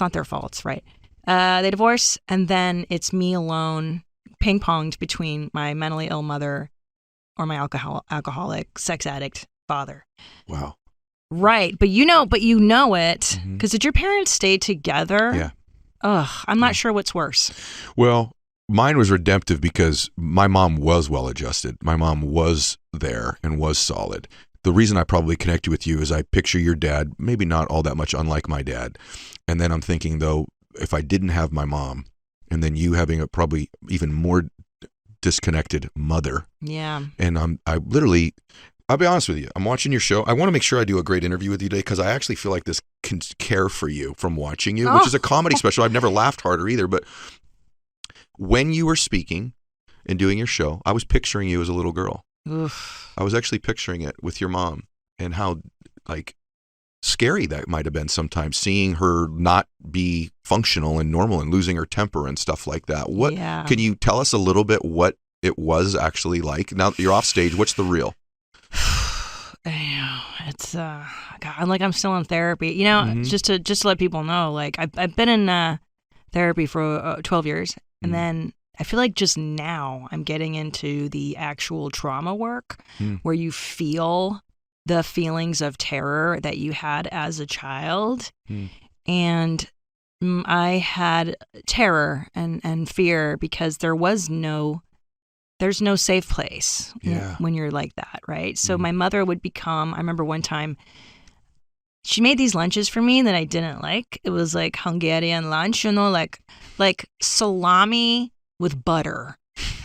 not their faults, right? They divorce, and then it's me alone, ping-ponged between my mentally ill mother or my alcoholic, sex addict father. Wow. Right, but you know it, because did your parents stay together? Yeah. Ugh, I'm not sure what's worse. Well, mine was redemptive because my mom was well-adjusted. My mom was there and was solid. The reason I probably connected with you is I picture your dad, maybe not all that much unlike my dad. And then I'm thinking, though, if I didn't have my mom, and then you having a probably even more disconnected mother. Yeah. And I'll be honest with you. I'm watching your show. I want to make sure I do a great interview with you today because I actually feel like this can care for you from watching you, which is a comedy special. I've never laughed harder either. But when you were speaking and doing your show, I was picturing you as a little girl. Oof. I was actually picturing it with your mom and how scary that might have been sometimes, seeing her not be functional and normal and losing her temper and stuff like that. Can you tell us a little bit what it was actually like? Now that you're off stage, what's the real? It's God, I'm still in therapy. Just to let people know, I've been in therapy for 12 years, and then I feel like just now I'm getting into the actual trauma work where you feel the feelings of terror that you had as a child. And I had terror and fear because there's no safe place when you're like that, right? So my mother would I remember one time, she made these lunches for me that I didn't like. It was like Hungarian lunch, like salami with butter.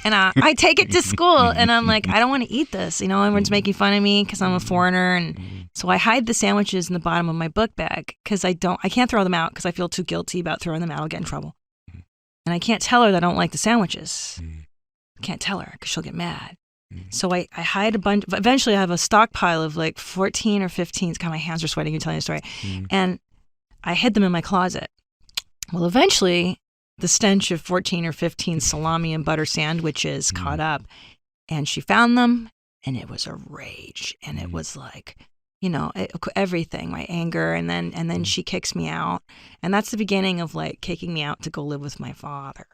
And I take it to school, and I'm like, I don't want to eat this. Everyone's making fun of me because I'm a foreigner, and so I hide the sandwiches in the bottom of my book bag because I can't throw them out because I feel too guilty about throwing them out. I'll get in trouble, and I can't tell her that I don't like the sandwiches. I can't tell her because she'll get mad. So I hide a bunch. Eventually, I have a stockpile of 14 or 15. God, my hands are sweating. You're telling the story, and I hid them in my closet. Well, eventually, the stench of 14 or 15 salami and butter sandwiches caught up, and she found them, and it was a rage, and it was everything, my anger, and then she kicks me out, and that's the beginning of kicking me out to go live with my father,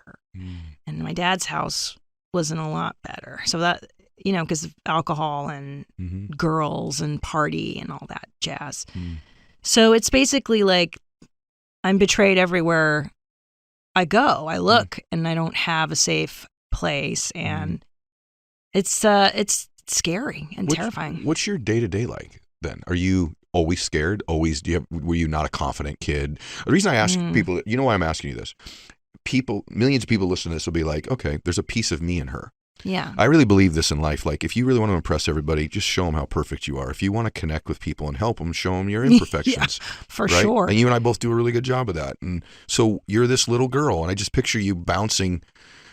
and my dad's house wasn't a lot better, so that because of alcohol and girls and party and all that jazz. So it's basically I'm betrayed everywhere I go. I look, and I don't have a safe place, and it's scary and terrifying. What's your day-to-day like then? Are you always scared? Were you not a confident kid? The reason I ask people, why I'm asking you this? Millions of people listening to this will be like, okay, there's a piece of me in her. Yeah. I really believe this in life. If you really want to impress everybody, just show them how perfect you are. If you want to connect with people and help them, show them your imperfections. For sure. And you and I both do a really good job of that. And so you're this little girl, and I just picture you bouncing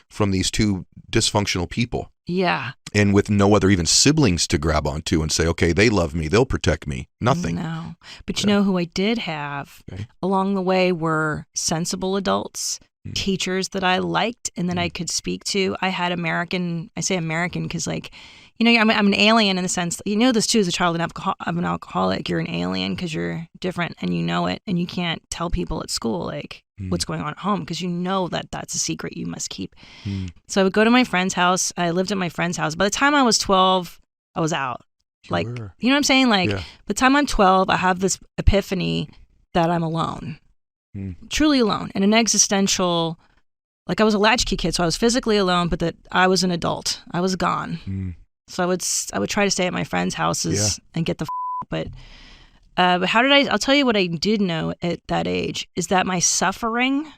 from these two dysfunctional people. Yeah. And with no other even siblings to grab onto and say, okay, they love me, they'll protect me. Nothing. No. But you know who I did have along the way were sensible adults, teachers that I liked and that I could speak to. I had I say American because I'm an alien in the sense, this too, as a child of an alcoholic, you're an alien because you're different and you know it, and you can't tell people at school what's going on at home because that's a secret you must keep. So I would go to my friend's house. I lived at my friend's house. By the time I was 12, I was out. Sure. You know what I'm saying? By the time I'm 12, I have this epiphany that I'm alone. Truly alone, and an existential, I was a latchkey kid, so I was physically alone, but that I was an adult. I was gone. So I would try to stay at my friends' houses and get the but how did I'll tell you what I did know at that age is that my suffering,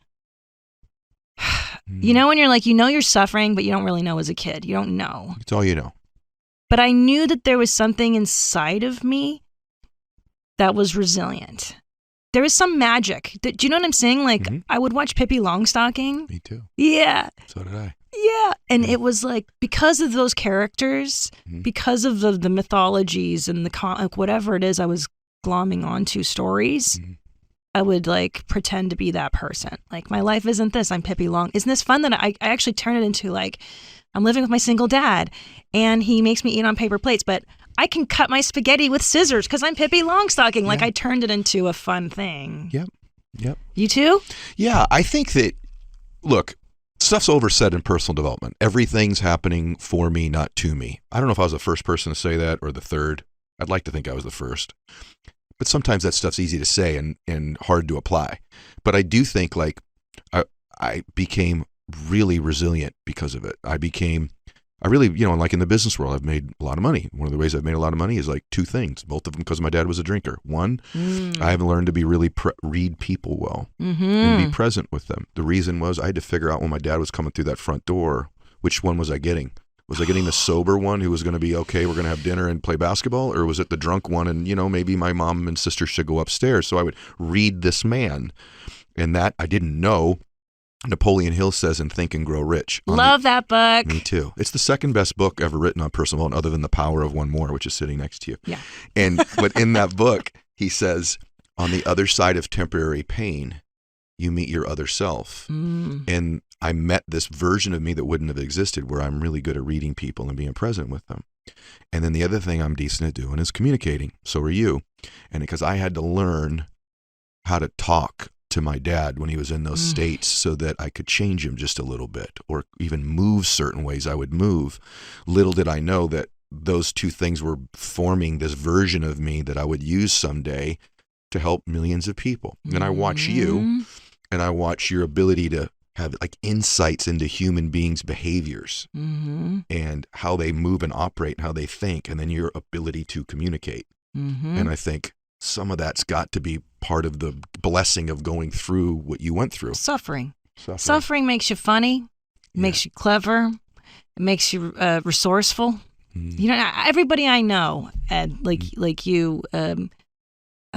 when you're you're suffering, but you don't really know as a kid. You don't know. It's all you know. But I knew that there was something inside of me that was resilient. There is some magic. Do you know what I'm saying? I would watch Pippi Longstocking. Me too. Yeah. So did I. Yeah. And it was because of those characters, because of the mythologies and the whatever it is I was glomming onto stories, I would pretend to be that person. My life isn't this. I'm Pippi Long. Isn't this fun that I actually turn it into I'm living with my single dad and he makes me eat on paper plates, but I can cut my spaghetti with scissors because I'm Pippi Longstocking. I turned it into a fun thing. Yep. Yep. You too? Yeah, I think that, look, stuff's oversaid in personal development. Everything's happening for me, not to me. I don't know if I was the first person to say that or the third. I'd like to think I was the first. But sometimes that stuff's easy to say and hard to apply. But I do think like I became really resilient because of it. I really, like in the business world, I've made a lot of money. One of the ways I've made a lot of money is like two things, both of them because my dad was a drinker. One, I have learned to be really read people well and be present with them. The reason was I had to figure out when my dad was coming through that front door, which one was I getting? Was I getting the sober one who was going to be, okay, we're going to have dinner and play basketball? Or was it the drunk one and, maybe my mom and sister should go upstairs? So I would read this man. And that I didn't know. Napoleon Hill says in Think and Grow Rich. Love that book. Me too. It's the second best book ever written on personal development other than The Power of One More, which is sitting next to you. Yeah. But in that book, he says, on the other side of temporary pain, you meet your other self. And I met this version of me that wouldn't have existed where I'm really good at reading people and being present with them. And then the other thing I'm decent at doing is communicating. So are you. And because I had to learn how to talk to my dad when he was in those states so that I could change him just a little bit or even move certain ways I would move. Little did I know that those two things were forming this version of me that I would use someday to help millions of people. And I watch you and I watch your ability to have like insights into human beings' behaviors and how they move and operate and how they think, and then your ability to communicate. And I think some of that's got to be part of the blessing of going through what you went through. Suffering makes you funny, makes you clever, it makes you resourceful. Everybody I know, Ed, like you,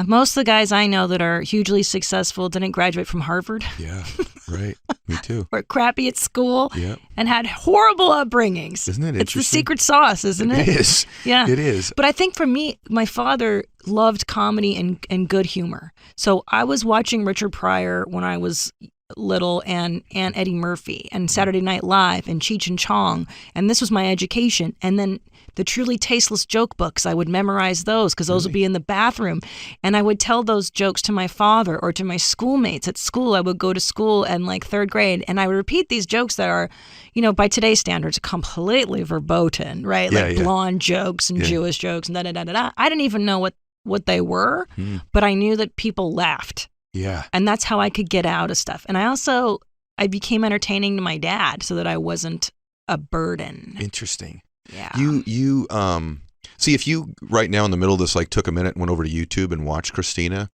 most of the guys I know that are hugely successful didn't graduate from Harvard. Yeah, right. Me too. Or crappy at school and had horrible upbringings. Isn't it interesting? It's the secret sauce, isn't it? It is. Yeah. It is. But I think for me, my father loved comedy and good humor. So I was watching Richard Pryor when I was little and Eddie Murphy and Saturday Night Live and Cheech and Chong. And this was my education. And then the Truly Tasteless joke books, I would memorize those because those would be in the bathroom. And I would tell those jokes to my father or to my schoolmates at school. I would go to school in like third grade and I would repeat these jokes that are, by today's standards, completely verboten, right? Like blonde jokes and Jewish jokes and da-da-da-da-da. I didn't even know what they were, but I knew that people laughed. Yeah. And that's how I could get out of stuff. And I became entertaining to my dad so that I wasn't a burden. Interesting. Yeah. You see, if you right now in the middle of this, like took a minute and went over to YouTube and watched Christina,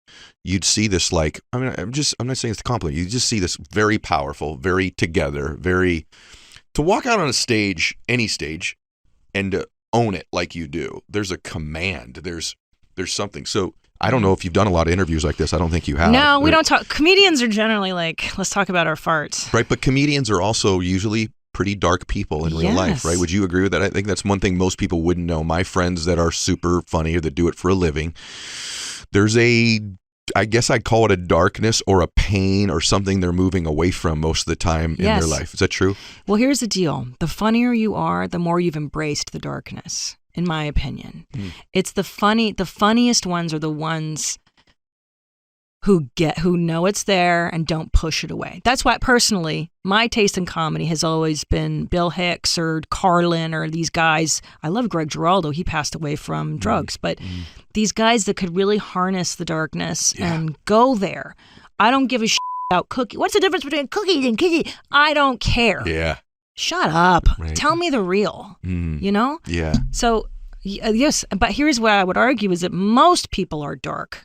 you'd see this like, I'm not saying it's a compliment. You just see this very powerful, very together, to walk out on a stage, any stage, and to own it like you do. There's a command. There's something. So I don't know if you've done a lot of interviews like this. I don't think you have. No, we don't talk. Comedians are generally like, let's talk about our farts. Right. But comedians are also usually pretty dark people in real life, right? Would you agree with that? I think that's one thing most people wouldn't know. My friends that are super funny or that do it for a living, there's I guess I'd call it a darkness or a pain or something they're moving away from most of the time in their life. Is that true? Well, here's the deal. The funnier you are, the more you've embraced the darkness, in my opinion. It's the funniest ones are the ones who know it's there and don't push it away. That's why, personally, my taste in comedy has always been Bill Hicks or Carlin or these guys. I love Greg Giraldo. He passed away from drugs. But these guys that could really harness the darkness and go there. I don't give a shit about cookie. What's the difference between cookies and cookie? I don't care. Yeah. Shut up. Right. Tell me the real, Yeah. So, yes, but here's what I would argue is that most people are dark.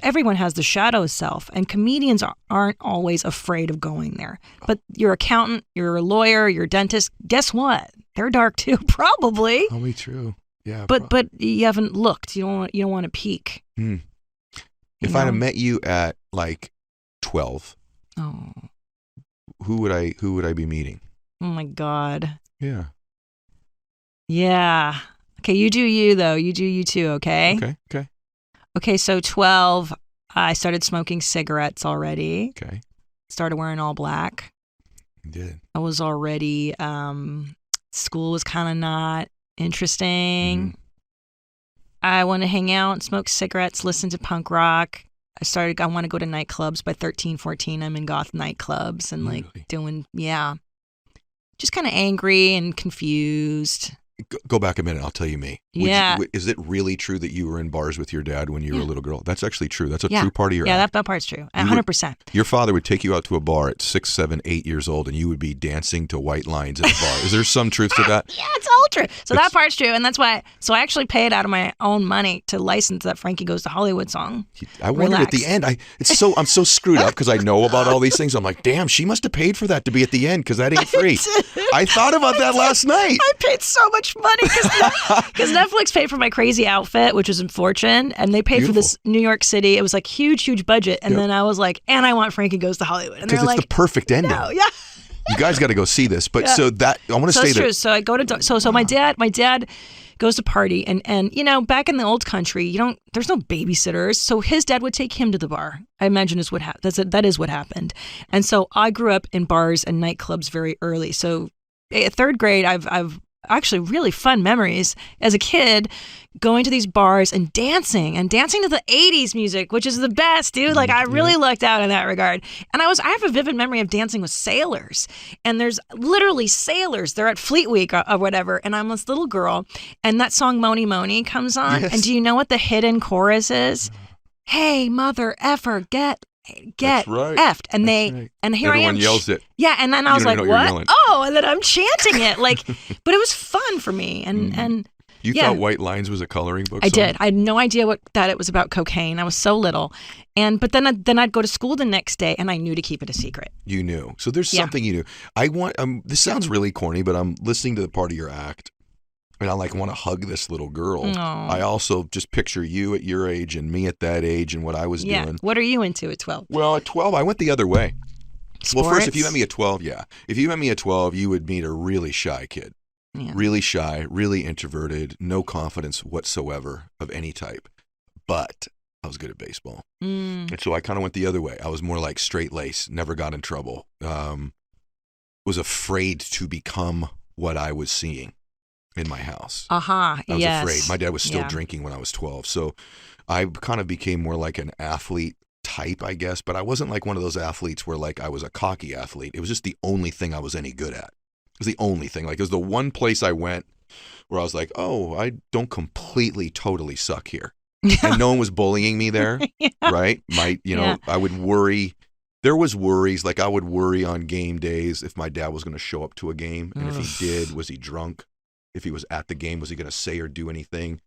Everyone has the shadow self, and comedians aren't always afraid of going there. But your accountant, your lawyer, your dentist, guess what? They're dark too, probably. Probably true. Yeah. But you haven't looked. You don't want to peek. If I'd have met you at like 12, who would I be meeting? Oh my God. Yeah. Yeah. Okay, you do you though. You do you too. Okay. Okay. Okay, so 12, I started smoking cigarettes already. Okay. Started wearing all black. You did. I was already, school was kind of not interesting. I want to hang out and smoke cigarettes, listen to punk rock. I want to go to nightclubs. By 13, 14, I'm in goth nightclubs and like doing, just kind of angry and confused. Go back a minute. I'll tell you me. Is it really true that you were in bars with your dad when you were a little girl? That's actually true. That's a true part of your act. That part's true. 100%. Your father would take you out to a bar at 6, 7, 8 years old, and you would be dancing to White Lines at a bar. Is there some truth to that? Yeah, it's all true. So that part's true, and that's why. So I actually paid out of my own money to license that Frankie Goes to Hollywood song. I wondered at the end. I'm so screwed up because I know about all these things. I'm like, damn, she must have paid for that to be at the end because that ain't free. I thought about that last night. I paid so much money because Netflix paid for my crazy outfit, which was in Fortune, and they paid for this New York City. It was like huge budget, and then I was like, and I want Frankie Goes to Hollywood, and they're it's like, the perfect ending. No, yeah. You guys got to go see this. But so that I want to say that's that. True. So I go to so my dad goes to party, and you know, back in the old country, there's no babysitters, so his dad would take him to the bar. I imagine that is what happened. And so I grew up in bars and nightclubs very early. So at third grade, I've actually really fun memories as a kid going to these bars and dancing to the 80s music, which is the best, dude. Like I really lucked out in that regard. And I have a vivid memory of dancing with sailors, and there's literally sailors. They're at Fleet Week or whatever. And I'm this little girl, and that song Moni Moni comes on. Yes. And do you know what the hidden chorus is? Hey, mother effer, get right. effed, and and here everyone I am yells it. Yeah, and then I was like, what? Oh, and then I'm chanting it like, but it was fun for me, and you thought White Lines was a coloring book? I did. I had no idea that it was about cocaine. I was so little, but then I'd go to school the next day, and I knew to keep it a secret. You knew, so there's something you knew. I want. This sounds really corny, but I'm listening to the part of your act. And I want to hug this little girl. Aww. I also just picture you at your age and me at that age and what I was doing. What are you into at 12? Well, at 12, I went the other way. Sports? Well, first, if you met me at 12, If you met me at 12, you would meet a really shy kid. Yeah. Really shy, really introverted, no confidence whatsoever of any type. But I was good at baseball. And so I kind of went the other way. I was more like straight lace, never got in trouble. Was afraid to become what I was seeing in my house. I was afraid. My dad was still drinking when I was 12. So I kind of became more like an athlete type, I guess. But I wasn't like one of those athletes where like I was a cocky athlete. It was just the only thing I was any good at. It was the only thing. Like it was the one place I went where I was like, oh, I don't completely, totally suck here. And no one was bullying me there, right? I would worry. There was worries. Like I would worry on game days if my dad was going to show up to a game. And if he did, was he drunk? If he was at the game, was he going to say or do anything?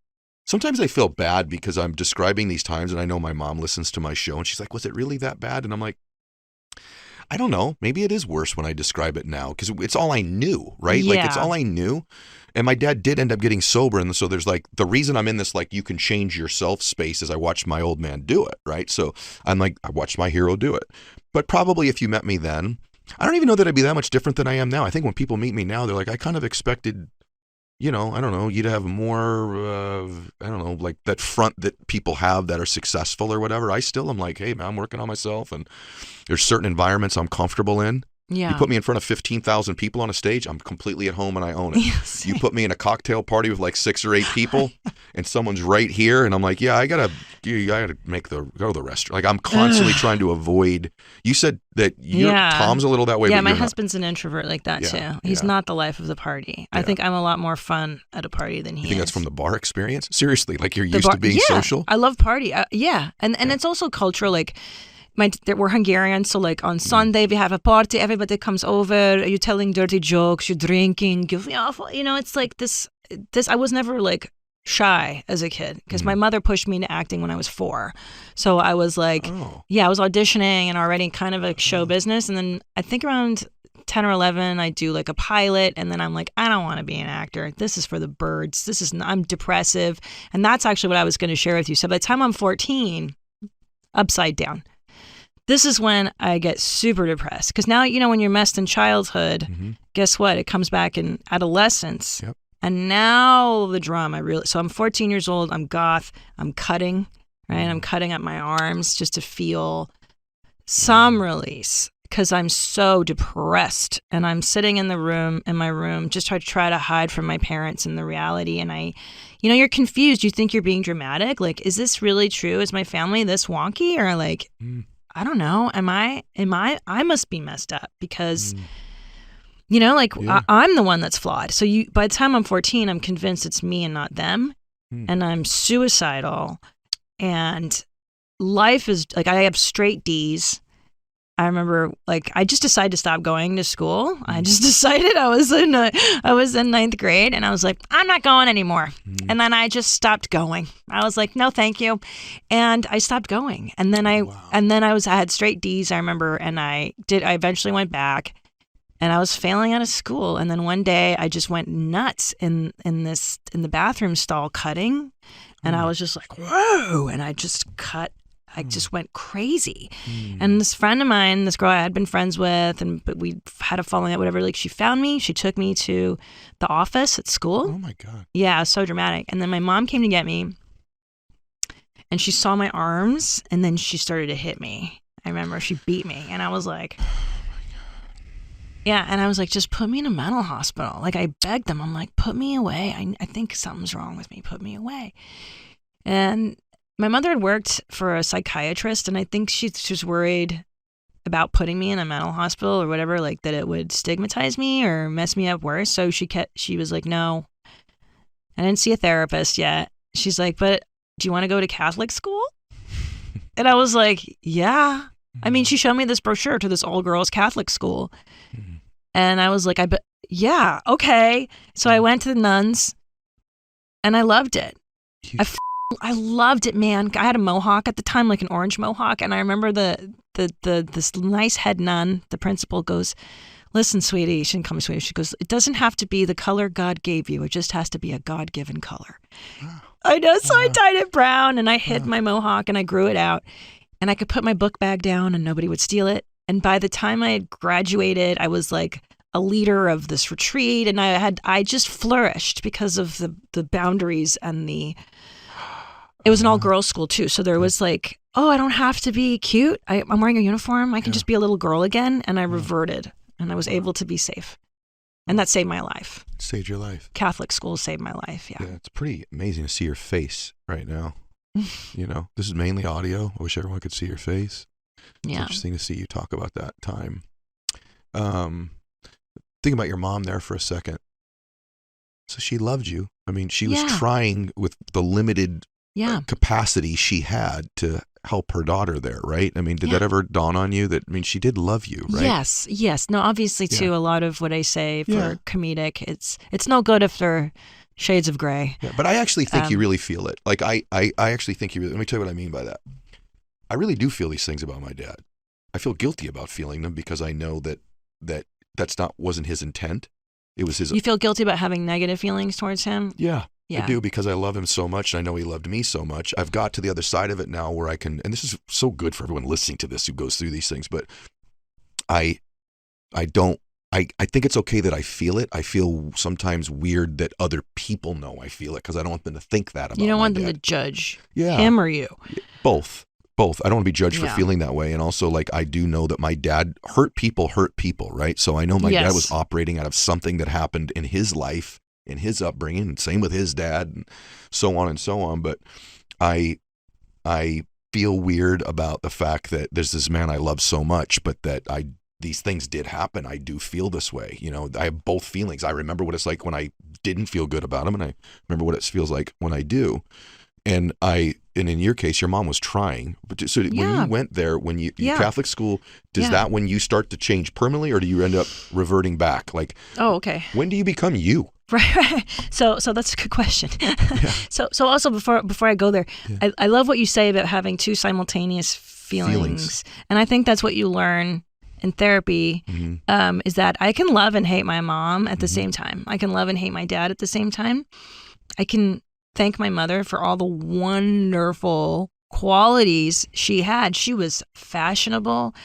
Sometimes I feel bad because I'm describing these times, and I know my mom listens to my show, and she's like, was it really that bad? And I'm like, I don't know. Maybe it is worse when I describe it now because it's all I knew, right? Yeah. Like it's all I knew. And my dad did end up getting sober. And so there's like the reason I'm in this, like you can change yourself space is I watched my old man do it, right? So I'm like, I watched my hero do it. But probably if you met me then, I don't even know that I'd be that much different than I am now. I think when people meet me now, they're like, I kind of expected, I don't know, you'd have more, like that front that people have that are successful or whatever. I still am like, hey, man, I'm working on myself. And there's certain environments I'm comfortable in. Yeah. You put me in front of 15,000 people on a stage, I'm completely at home and I own it. Yes. You put me in a cocktail party with like 6 or 8 people and someone's right here and I'm like, yeah, I gotta go to the restaurant. Like I'm constantly trying to avoid. You said that Tom's a little that way. Yeah, but my husband's an introvert like that too. He's not the life of the party. I think I'm a lot more fun at a party than he is. You think that's from the bar experience? Seriously, like you're used to being social? I love party. And it's also cultural. Like we're Hungarian, so like on Sunday we have a party, everybody comes over, you're telling dirty jokes, you're drinking, it's like this I was never like shy as a kid because my mother pushed me into acting when I was 4. So I was like, I was auditioning and already kind of like show business. And then I think around 10 or 11, I do like a pilot. And then I'm like, I don't want to be an actor. This is for the birds. I'm depressive. And that's actually what I was going to share with you. So by the time I'm 14, upside down. This is when I get super depressed because now, when you're messed in childhood, guess what? It comes back in adolescence. Yep. And now the drama so I'm 14 years old. I'm goth. I'm cutting, right? I'm cutting up my arms just to feel some release because I'm so depressed, and I'm sitting in my room, just try to hide from my parents and the reality. And you're confused. You think you're being dramatic. Like, is this really true? Is my family this wonky? Or like, I don't know. I must be messed up because, I'm the one that's flawed. So by the time I'm 14, I'm convinced it's me and not them. And I'm suicidal, and life is like, I have straight D's. I remember, like, I just decided to stop going to school. I just decided I was in ninth grade, and I was like, I'm not going anymore. And then I just stopped going. I was like, no, thank you. And I stopped going. And then I had straight D's, I remember, and I eventually went back, and I was failing out of school. And then one day I just went nuts in the bathroom stall cutting. And I was just like, whoa. And I just went crazy. And this friend of mine, this girl I had been friends with, but we had a falling out, whatever, like, she found me. She took me to the office at school. Oh my God. Yeah, it was so dramatic. And then my mom came to get me, and she saw my arms, and then she started to hit me. I remember she beat me, and I was like, yeah, and I was like, just put me in a mental hospital. Like, I begged them. I'm like, put me away. I think something's wrong with me. Put me away. And my mother had worked for a psychiatrist, and I think she was worried about putting me in a mental hospital or whatever, like that it would stigmatize me or mess me up worse. So she was like, no, I didn't see a therapist yet. She's like, but do you want to go to Catholic school? And I was like, yeah. I mean, she showed me this brochure to this all-girls Catholic school. And I was like, yeah, okay. So I went to the nuns, and I loved it. I loved it, man. I had a mohawk at the time, like an orange mohawk. And I remember this nice head nun, the principal, goes, listen, sweetie. She didn't call me sweetie. She goes, it doesn't have to be the color God gave you. It just has to be a God-given color. I know. So I dyed it brown, and I hid my mohawk, and I grew it out. And I could put my book bag down, and nobody would steal it. And by the time I had graduated, I was like a leader of this retreat, and I just flourished because of the boundaries and it was an all-girls school too. So there was like, oh, I don't have to be cute. I'm wearing a uniform. I can just be a little girl again. And I reverted, and I was able to be safe. And that saved my life. Saved your life. Catholic school saved my life. Yeah. It's pretty amazing to see your face right now. This is mainly audio. I wish everyone could see your face. It's interesting to see you talk about that time. Think about your mom there for a second. So she loved you. I mean, she was trying with the limited capacity she had to help her daughter there, right? I mean, did that ever dawn on you that, I mean, she did love you, right? Yes. No, obviously too, a lot of what I say for comedic, it's no good if they're shades of gray. Yeah, but I actually think you really feel it. Like, I actually think you really, let me tell you what I mean by that. I really do feel these things about my dad. I feel guilty about feeling them because I know that's wasn't his intent. It was his. You feel guilty about having negative feelings towards him? Yeah. I do, because I love him so much, and I know he loved me so much. I've got to the other side of it now where I can, and this is so good for everyone listening to this who goes through these things, but I think it's okay that I feel it. I feel sometimes weird that other people know I feel it because I don't want them to think that about me. You don't want them to judge him or you. Both. I don't want to be judged for feeling that way. And also, like, I do know that my dad hurt people, right? So I know my dad was operating out of something that happened in his life, in his upbringing, and same with his dad, and so on and so on. But I feel weird about the fact that there's this man I love so much, but that these things did happen. I do feel this way. I have both feelings. I remember what it's like when I didn't feel good about him, and I remember what it feels like when I do. And in your case, your mom was trying. But so when you went there, when you Catholic school, does that when you start to change permanently, or do you end up reverting back? Like, oh, okay. When do you become you? Right. So that's a good question. So also before I go there, I love what you say about having two simultaneous feelings. And I think that's what you learn in therapy, is that I can love and hate my mom at the same time. I can love and hate my dad at the same time. I can thank my mother for all the wonderful qualities she had. She was fashionable.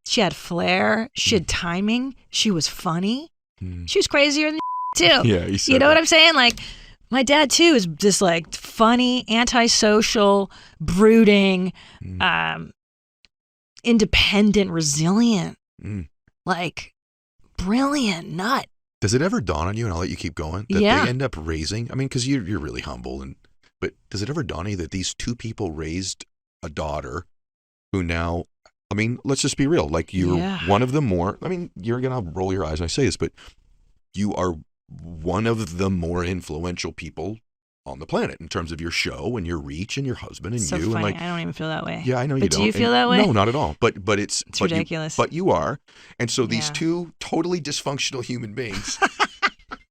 She had flair. She had timing. She was funny. She was crazier than too. Yeah, you know what I'm saying? Like, my dad too is just like funny, antisocial, brooding, independent, resilient. Like, brilliant nut. Does it ever dawn on you, and I'll let you keep going, that they end up raising, I mean, because you're really humble, but does it ever dawn on you that these two people raised a daughter who now, I mean, let's just be real, like you're one of the more, I mean, you're going to roll your eyes when I say this, but you are one of the more influential people on the planet in terms of your show and your reach and your husband and so you. Funny. And like, I don't even feel that way. Yeah, I know you but don't. Do you feel that way? No, not at all. But it's ridiculous. But you are. And so these two totally dysfunctional human beings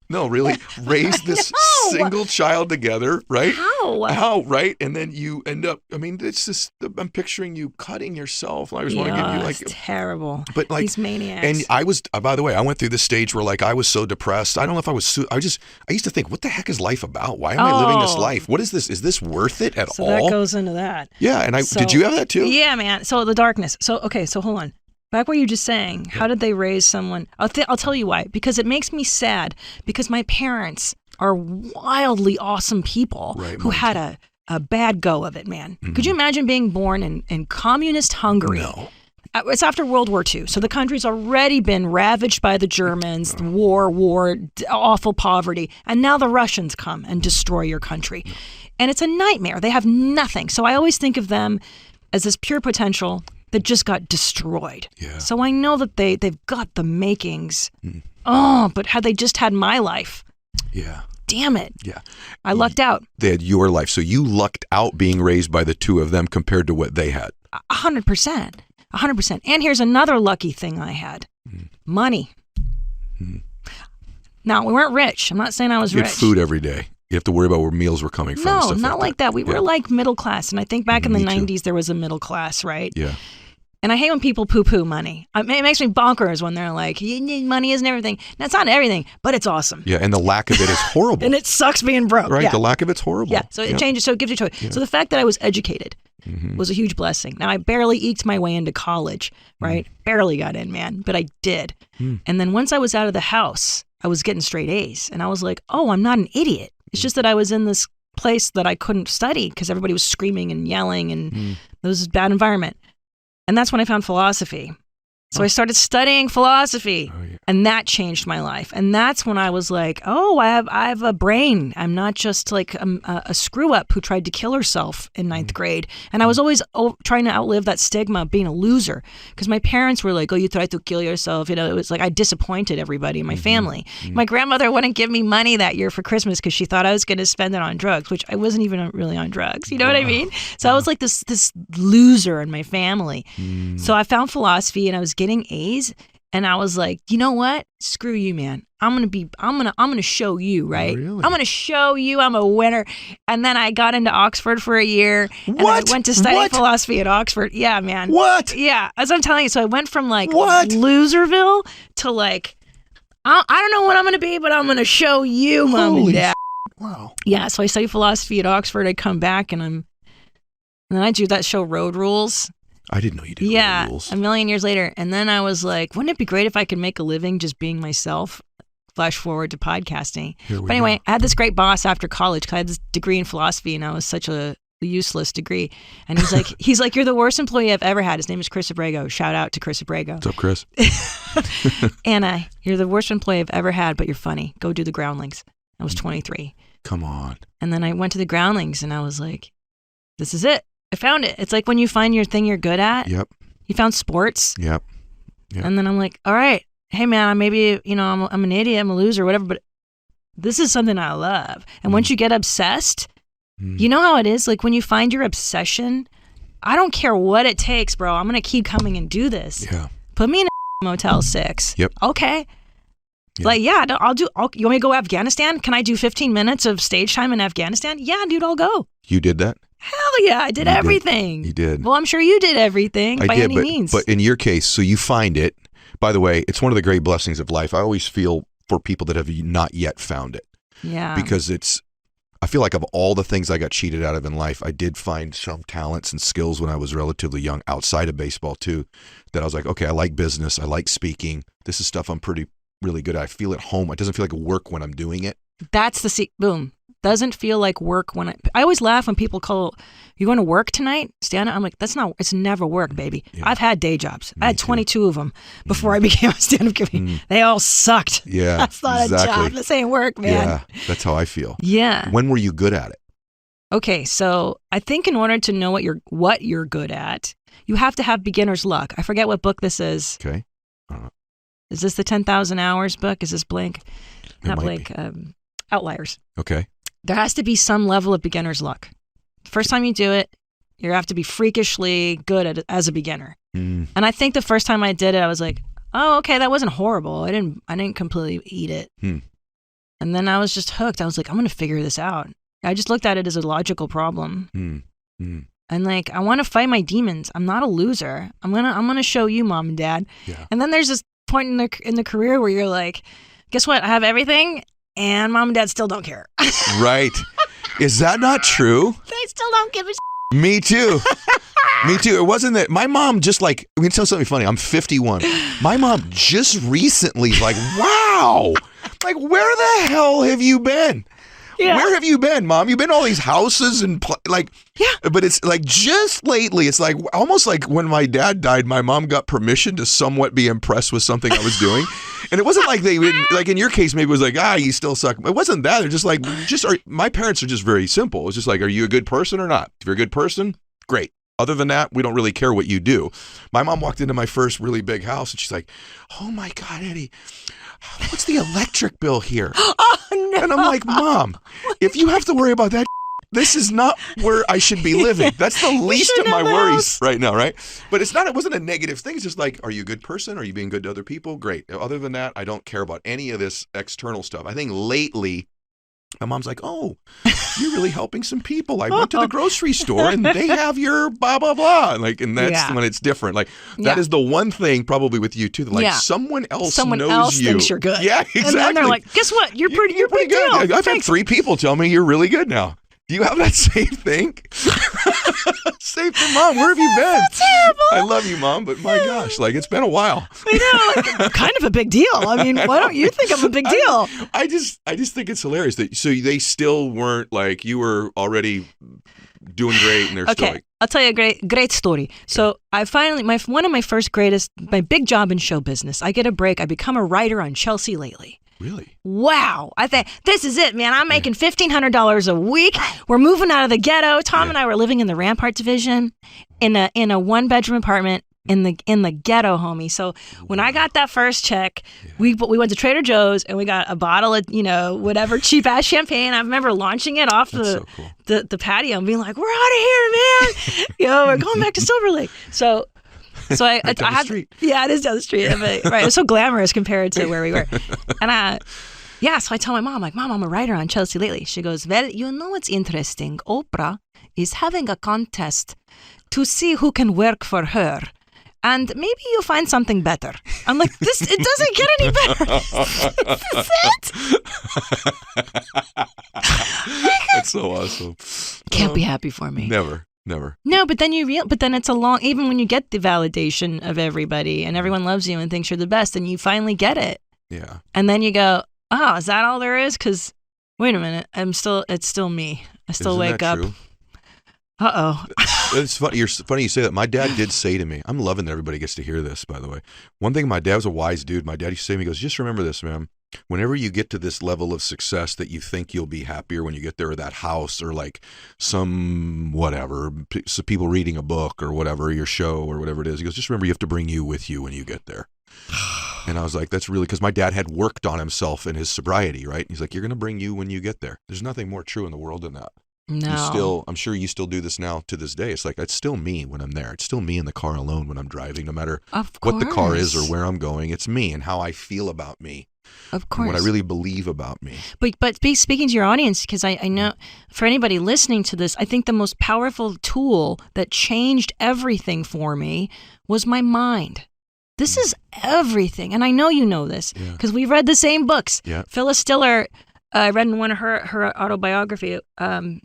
no, really, raised this single child together, right? How, right? And then you end up, I mean, it's just, I'm picturing you cutting yourself. I just want to give you like. It's terrible. But like. These maniacs. And I was, by the way, I went through this stage where like I was so depressed. I don't know if I was, I used to think, what the heck is life about? Why am I living this life? What is this? Is this worth it at all? So that goes into that. Yeah. And did you have that too? Yeah, man. So the darkness. So, okay, so hold on. Back what you were just saying, how did they raise someone? I'll tell you why. Because it makes me sad. Because my parents are wildly awesome people who had a bad go of it, man. Mm-hmm. Could you imagine being born in communist Hungary? No. It's after World War II. So the country's already been ravaged by the Germans, war, awful poverty. And now the Russians come and destroy your country. And it's a nightmare. They have nothing. So I always think of them as this pure potential that just got destroyed. Yeah. So I know that they've got the makings. Oh, but had they just had my life. Yeah. Damn it. Yeah. I lucked out. They had your life. So you lucked out being raised by the two of them compared to what they had. 100%. 100%. And here's another lucky thing I had. Money. Now, we weren't rich. I'm not saying I was you rich. had food every day. You have to worry about where meals were coming from. No, and stuff not like that. We were like middle class. And I think back in the 90s, there was a middle class, right? Yeah. And I hate when people poo-poo money. It makes me bonkers when they're like, money isn't everything. No, it's not everything, but it's awesome. Yeah, and the lack of it is horrible. And it sucks being broke. Right, yeah. The lack of it's horrible. Yeah, so it changes, so it gives you choice. Yeah. So the fact that I was educated was a huge blessing. Now, I barely eked my way into college, right? Barely got in, man, but I did. And then once I was out of the house, I was getting straight A's. And I was like, oh, I'm not an idiot. It's just that I was in this place that I couldn't study because everybody was screaming and yelling and it was a bad environment. And that's when I found philosophy. So I started studying philosophy, and that changed my life. And that's when I was like, oh, I have a brain. I'm not just like a screw-up who tried to kill herself in ninth grade. And I was always trying to outlive that stigma of being a loser because my parents were like, oh, you tried to kill yourself. You know, it was like I disappointed everybody in my family. My grandmother wouldn't give me money that year for Christmas because she thought I was going to spend it on drugs, which I wasn't even really on drugs. You know what I mean? So I was like this loser in my family. So I found philosophy, and I was getting A's, and I was like, you know what? Screw you, man. I'm gonna show you, right? Really? I'm gonna show you I'm a winner. And then I got into Oxford for a year, and I went to study philosophy at Oxford. Yeah, man. What? Yeah, as I'm telling you. So I went from like loserville to like, I don't know what I'm gonna be, but I'm gonna show you, Mom and Dad. Wow. Yeah, so I studied philosophy at Oxford. I come back, and then I do that show Road Rules. I didn't know you did Road Rules. A million years later. And then I was like, wouldn't it be great if I could make a living just being myself? Flash forward to podcasting. But anyway, I had this great boss after college because I had this degree in philosophy, and I was such a useless degree. And he's like, you're the worst employee I've ever had. His name is Chris Abrego. Shout out to Chris Abrego. What's up, Chris? Anna, you're the worst employee I've ever had, but you're funny. Go do the Groundlings. I was 23. Come on. And then I went to the Groundlings, and I was like, this is it. I found it. It's like when you find your thing you're good at. Yep. You found sports. Yep. And then I'm like, all right, hey man, maybe, I'm an idiot, I'm a loser, whatever, but this is something I love. And once you get obsessed, you know how it is? Like when you find your obsession, I don't care what it takes, bro. I'm going to keep coming and do this. Yeah. Put me in a Motel 6. Yep. Okay. Yeah. Like, yeah, you want me to go Afghanistan? Can I do 15 minutes of stage time in Afghanistan? Yeah, dude, I'll go. You did that? Hell yeah, I did everything. You did. Well, I'm sure you did everything by any means. But in your case, so you find it. By the way, it's one of the great blessings of life. I always feel for people that have not yet found it. Yeah. Because I feel like of all the things I got cheated out of in life, I did find some talents and skills when I was relatively young outside of baseball too, that I was like, okay, I like business. I like speaking. This is stuff I'm really good at. I feel at home. It doesn't feel like work when I'm doing it. That's boom. doesn't feel like work when I always laugh when people call, you going to work tonight, stand up? I'm like, it's never work, baby. Yeah. I've had day jobs. I had 22 of them before I became a stand-up comedian. They all sucked. Yeah, that's not a job. This ain't work, man. Yeah, that's how I feel. Yeah. When were you good at it? Okay, so I think in order to know what you're good at, you have to have beginner's luck. I forget what book this is. Okay. Is this the 10,000 Hours book? Is this Blank? Not Blank. Outliers. Okay. There has to be some level of beginner's luck. The first time you do it, you have to be freakishly good at it as a beginner. And I think the first time I did it, I was like, oh, okay, that wasn't horrible. I didn't completely eat it. And then I was just hooked. I was like, I'm going to figure this out. I just looked at it as a logical problem. And like, I want to fight my demons. I'm not a loser. I'm gonna show you, Mom and Dad. Yeah. And then there's this point in the career where you're like, guess what? I have everything, and Mom and Dad still don't care. Right? Is that not true? They still don't give a shit. Me too. Me too. It wasn't that my mom just like, let me tell you something funny. I'm 51. My mom just recently like, wow, like where the hell have you been? Yeah. Where have you been, Mom? You've been to all these houses and like, yeah. But it's like just lately, it's like almost like when my dad died, my mom got permission to somewhat be impressed with something I was doing. And it wasn't like they would, like in your case, maybe it was like, you still suck. It wasn't that. They're just like, my parents are just very simple. It's just like, are you a good person or not? If you're a good person, great. Other than that, we don't really care what you do. My mom walked into my first really big house and she's like, oh my God, Eddie, what's the electric bill here? Oh, no. And I'm like, Mom, if you have to worry about that, this is not where I should be living. That's the least of my worries right now, right? But it wasn't a negative thing. It's just like, are you a good person? Are you being good to other people? Great. Other than that, I don't care about any of this external stuff. I think lately, my mom's like, oh, you're really helping some people. I went to the grocery store and they have your blah, blah, blah. And that's when it's different. Like, that is the one thing probably with you too, that like someone else knows you. Thinks you're good. Yeah, exactly. And then they're like, guess what? You're pretty good. Deal. I've had 3 people tell me you're really good now. Do you have that same thing? Same thing, Mom. Where have you been? So terrible. I love you, Mom, but my gosh, like it's been a while. I know, like kind of a big deal. I mean, why don't you think I'm a big deal? I just think it's hilarious that so they still weren't like you were already doing great, and they're still like. I'll tell you a great story. So I finally, one of my big job in show business. I get a break. I become a writer on Chelsea Lately. Really? Wow. I think this is it, man. I'm making $1,500 a week. We're moving out of the ghetto. Tom and I were living in the Rampart division in a 1-bedroom apartment in the ghetto, homie. So when I got that first check, we went to Trader Joe's and we got a bottle of, whatever cheap ass champagne. I remember launching it off the patio and being like, we're out of here, man. We're going back to Silver Lake. So I had, it is down the street. Right, it's so glamorous compared to where we were. And so I tell my mom, like, Mom, I'm a writer on Chelsea Lately. She goes, well, what's interesting? Oprah is having a contest to see who can work for her. And maybe you'll find something better. I'm like, it doesn't get any better. This is it. That's so awesome. Can't be happy for me. Never. No, but then it's even when you get the validation of everybody and everyone loves you and thinks you're the best, and you finally get it. Yeah. And then you go, oh, is that all there is? Because wait a minute, it's still me. I still wake up. True? Uh-oh. It's funny. Funny you say that. My dad did say to me, I'm loving that everybody gets to hear this, by the way. One thing, my dad was a wise dude. My dad used to say to me, he goes, just remember this, man. Whenever you get to this level of success that you think you'll be happier when you get there, or that house, or like some whatever, so people reading a book or whatever, your show or whatever it is, he goes, just remember you have to bring you with you when you get there. And I was like, that's really, because my dad had worked on himself in his sobriety, right? He's like, you're going to bring you when you get there. There's nothing more true in the world than that. No. I'm sure you still do this now to this day. It's like, it's still me when I'm there. It's still me in the car alone when I'm driving, no matter what the car is or where I'm going. It's me and how I feel about me. Of course. What I really believe about me. But speaking to your audience, because I know for anybody listening to this, I think the most powerful tool that changed everything for me was my mind. This is everything. And I know you know this because we've read the same books. Yeah. Phyllis Diller, I read in one of her autobiography, The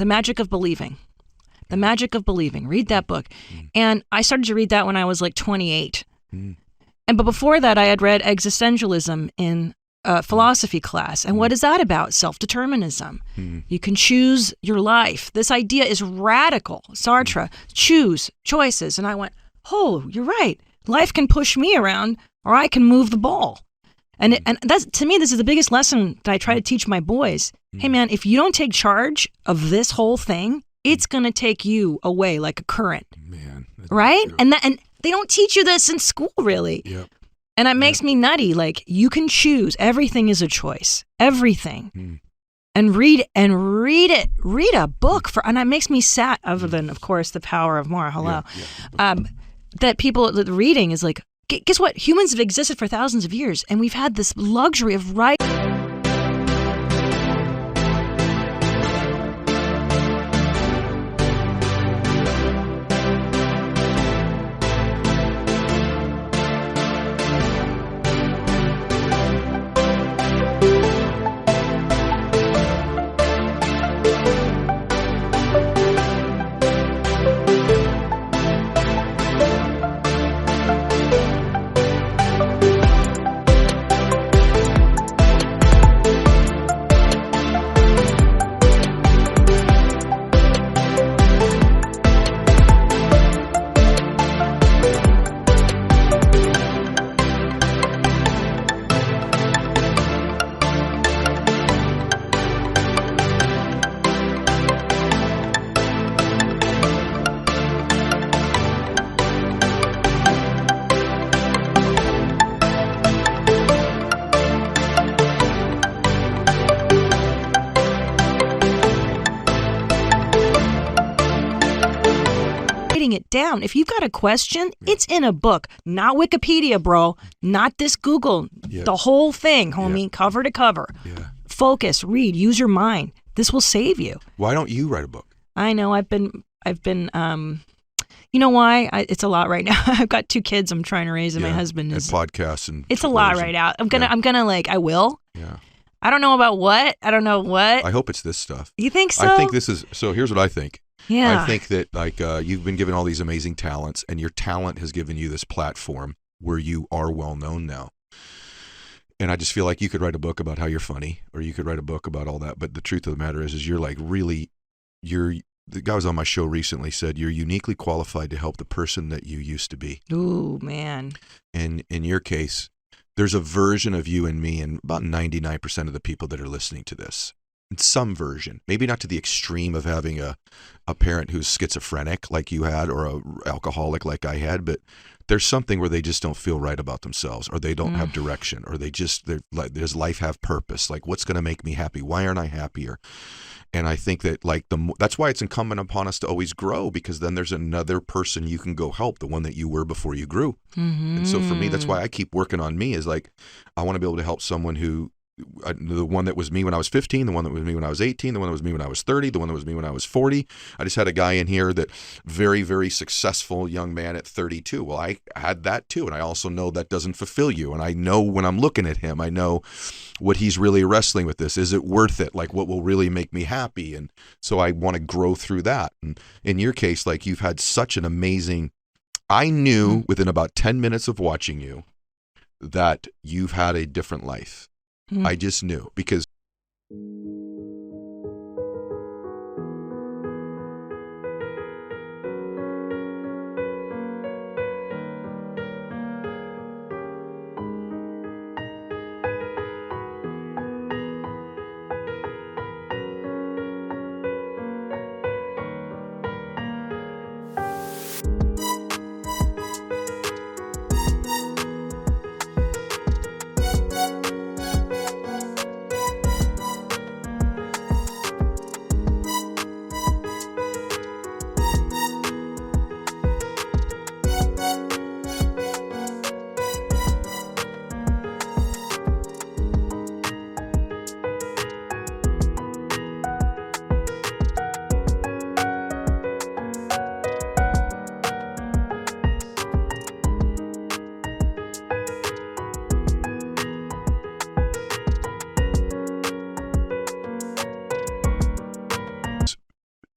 Magic of Believing. The Magic of Believing. Read that book. And I started to read that when I was like 28. But before that, I had read Existentialism in philosophy class. And what is that about? Self-determinism. You can choose your life. This idea is radical. Sartre, choose, choices. And I went, oh, you're right. Life can push me around, or I can move the ball. And that's, to me, this is the biggest lesson that I try to teach my boys. Hey, man, if you don't take charge of this whole thing, it's going to take you away like a current. Man. Right? And they don't teach you this in school, really. Yep. And it makes me nutty. Like, you can choose. Everything is a choice. Everything. And read it. Read a book. And it makes me sad, other than, of course, The Power of More. Hello. That people, the reading is like, guess what? Humans have existed for thousands of years, and we've had this luxury of writing. It down. If you've got a question, it's in a book, not Wikipedia, bro, not this Google, the whole thing, homie, cover to cover. Focus, read, use your mind. This will save you. Why don't you write a book? I know I've been, you know why? It's a lot right now. I've got 2 kids I'm trying to raise, and my husband is. And podcasts and. It's a lot right now. I'm gonna I will. Yeah. I don't know about what. I don't know what. I hope it's this stuff. You think so? I think this is, so here's what I think. Yeah. I think that you've been given all these amazing talents, and your talent has given you this platform where you are well known now. And I just feel like you could write a book about how you're funny, or you could write a book about all that. But the truth of the matter is you're like really, the guy was on my show recently said you're uniquely qualified to help the person that you used to be. Ooh, man. And in your case, there's a version of you and me and about 99% of the people that are listening to this. In some version, maybe not to the extreme of having a parent who's schizophrenic like you had, or a alcoholic like I had, but there's something where they just don't feel right about themselves, or they don't have direction, or they're like, does life have purpose? Like, what's going to make me happy? Why aren't I happier? And I think that that's why it's incumbent upon us to always grow, because then there's another person you can go help, the one that you were before you grew. And so for me, that's why I keep working on me, is like, I want to be able to help someone who, the one that was me when I was 15, the one that was me when I was 18, the one that was me when I was 30, the one that was me when I was 40. I just had a guy in here that very, very successful young man at 32. Well, I had that too. And I also know that doesn't fulfill you. And I know when I'm looking at him, I know what he's really wrestling with this. Is it worth it? Like, what will really make me happy? And so I want to grow through that. And in your case, like, you've had such an amazing, I knew within about 10 minutes of watching you that you've had a different life. I just knew, because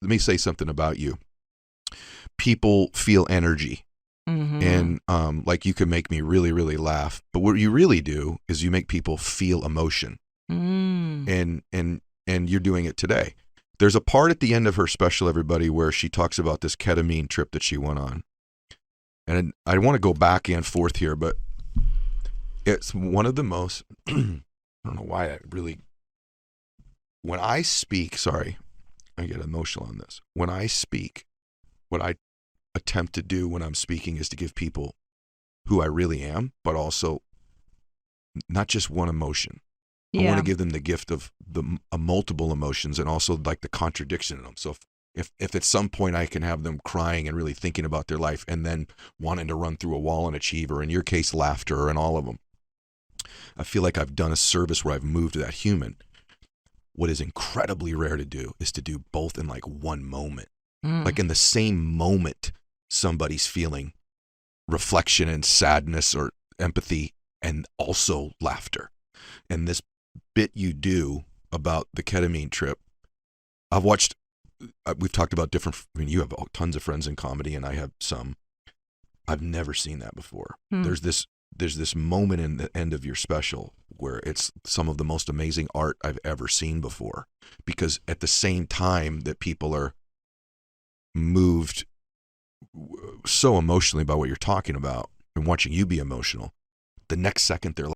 let me say something about you. People feel energy. And like you can make me really, really laugh. But what you really do is you make people feel emotion. And you're doing it today. There's a part at the end of her special, everybody, where she talks about this ketamine trip that she went on. And I want to go back and forth here, but it's one of the most, I don't know why I really, when I speak, sorry, I get emotional on this. When I speak, what I attempt to do when I'm speaking is to give people who I really am, but also not just one emotion. I want to give them the gift of the multiple emotions and also like the contradiction in them. So if at some point I can have them crying and really thinking about their life and then wanting to run through a wall and achieve, or in your case, laughter and all of them, I feel like I've done a service where I've moved that human. What is incredibly rare to do is to do both in like one moment. Like in the same moment, somebody's feeling reflection and sadness or empathy and also laughter. And this bit you do about the ketamine trip, I've watched, we've talked about different, I mean, you have tons of friends in comedy and I have some. I've never seen that before. There's this moment in the end of your special where it's some of the most amazing art I've ever seen before, because at the same time that people are moved so emotionally by what you're talking about and watching you be emotional, the next second they're